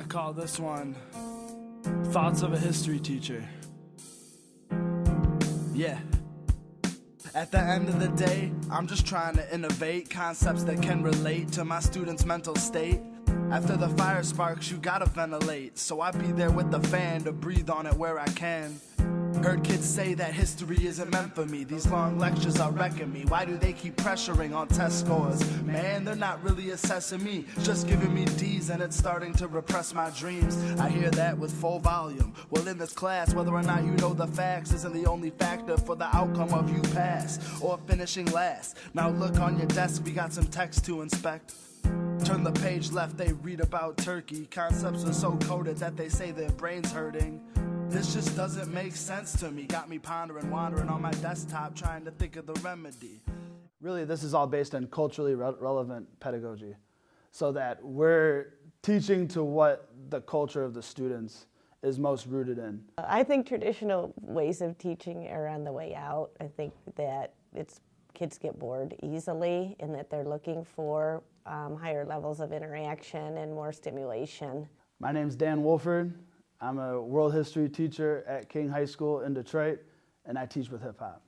call this one Thoughts of a History Teacher. Yeah. At the end of the day, I'm just trying to innovate concepts that can relate to my students' mental state. After the fire sparks, you gotta ventilate, so I be there with the fan to breathe on it where I can. Heard kids say that history isn't meant for me. These long lectures are wrecking me. Why do they keep pressuring on test scores? Man, they're not really assessing me, just giving me D's, and it's starting to repress my dreams. I hear that with full volume. Well, in this class, whether or not you know the facts isn't the only factor for the outcome of you pass or finishing last. Now look on your desk, we got some text to inspect. Turn the page left, they read about Turkey. Concepts are so coded that they say their brain's hurting. This just doesn't make sense to me. Got me pondering, wandering on my desktop, trying to think of the remedy. Really, this is all based on culturally relevant pedagogy, so that we're teaching to what the culture of the students is most rooted in. I think traditional ways of teaching are on the way out. I think that kids get bored easily and that they're looking for higher levels of interaction and more stimulation. My name's Dan Wolford. I'm a world history teacher at King High School in Detroit, and I teach with hip hop.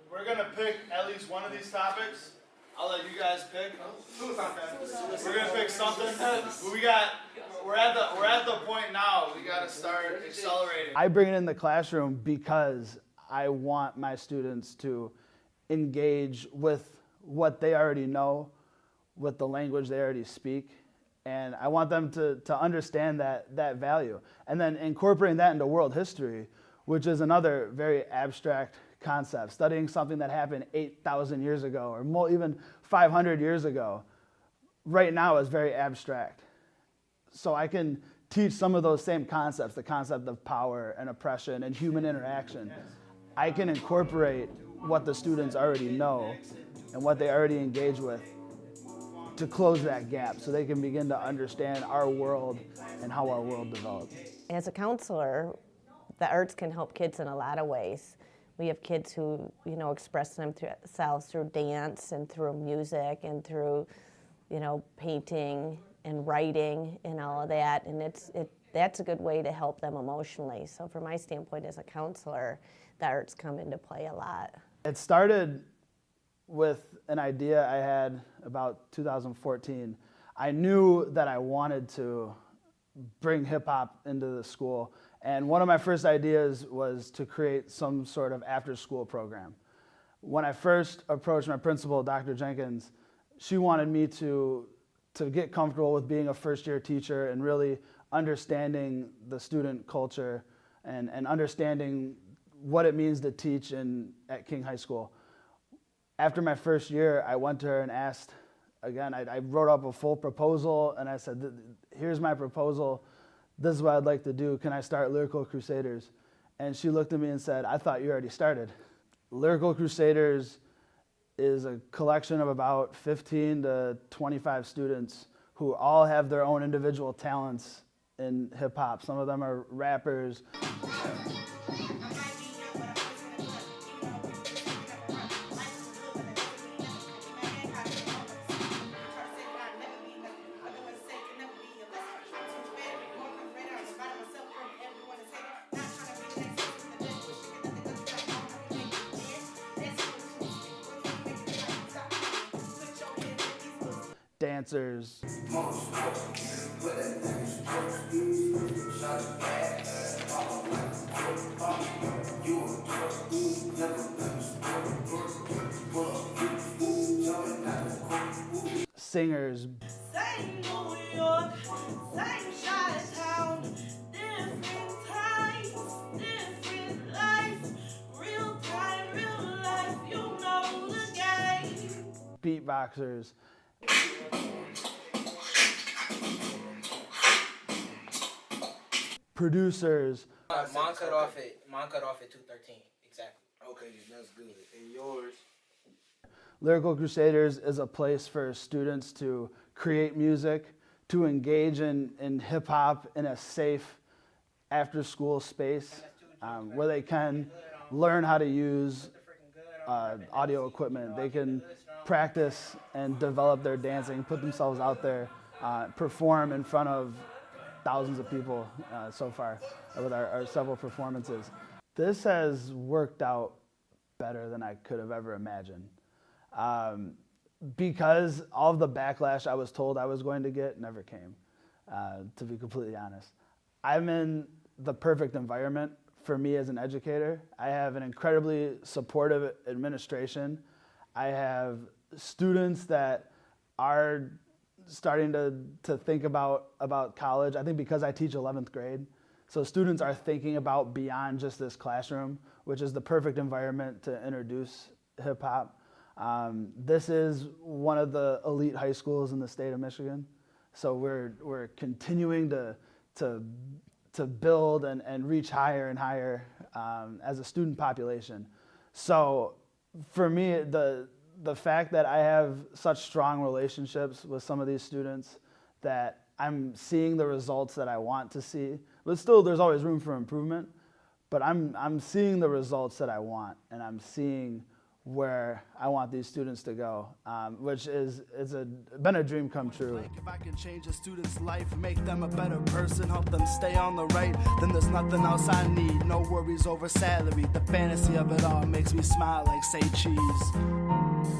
We're gonna pick at least one of these topics. I'll let you guys pick. We're gonna pick something. We're at the point now. We gotta start accelerating. I bring it in the classroom because I want my students to engage with what they already know, with the language they already speak. And I want them to understand that value. And then incorporating that into world history, which is another very abstract concept. Studying something that happened 8,000 years ago or more, even 500 years ago, right now is very abstract. So I can teach some of those same concepts, the concept of power and oppression and human interaction. I can incorporate what the students already know and what they already engage with to close that gap so they can begin to understand our world and how our world develops. As a counselor, the arts can help kids in a lot of ways. We have kids who, express themselves through dance and through music and through, painting and writing and all of that, and that's a good way to help them emotionally. So from my standpoint as a counselor, the arts come into play a lot. It started with an idea I had about 2014. I knew that I wanted to bring hip hop into the school, and one of my first ideas was to create some sort of after-school program. When I first approached my principal, Dr. Jenkins, she wanted me to get comfortable with being a first-year teacher and really understanding the student culture and understanding what it means to teach at King High School. After my first year, I went to her and asked, again, I wrote up a full proposal, and I said, here's my proposal. This is what I'd like to do. Can I start Lyrical Crusaders? And she looked at me and said, I thought you already started. Lyrical Crusaders is a collection of about 15 to 25 students who all have their own individual talents in hip hop. Some of them are rappers. Dancers. Singers. Same New York, same Chi-town, different times, different life, real time, real life, you know the game. Beatboxers. Producers. Mine cut off at 2:13, exactly. Okay, that's good. And yours? Lyrical Crusaders is a place for students to create music, to engage in hip hop in a safe after-school space where they can learn how to use audio equipment. They can practice and develop their dancing, put themselves out there perform in front of thousands of people so far with our several performances. This has worked out better than I could have ever imagined. Because all of the backlash I was told I was going to get never came, to be completely honest. I'm in the perfect environment for me as an educator. I have an incredibly supportive administration. I have students that are starting to think about college. I think because I teach 11th grade, so students are thinking about beyond just this classroom, which is the perfect environment to introduce hip hop. This is one of the elite high schools in the state of Michigan, so we're continuing to build and reach higher and higher as a student population. So for me, the fact that I have such strong relationships with some of these students, that I'm seeing the results that I want to see, but still there's always room for improvement, but I'm seeing the results that I want, and I'm seeing where I want these students to go, which is been a dream come true. Like if I can change a student's life, make them a better person, help them stay on the right, then there's nothing else I need. No worries over salary. The fantasy of it all makes me smile like say cheese.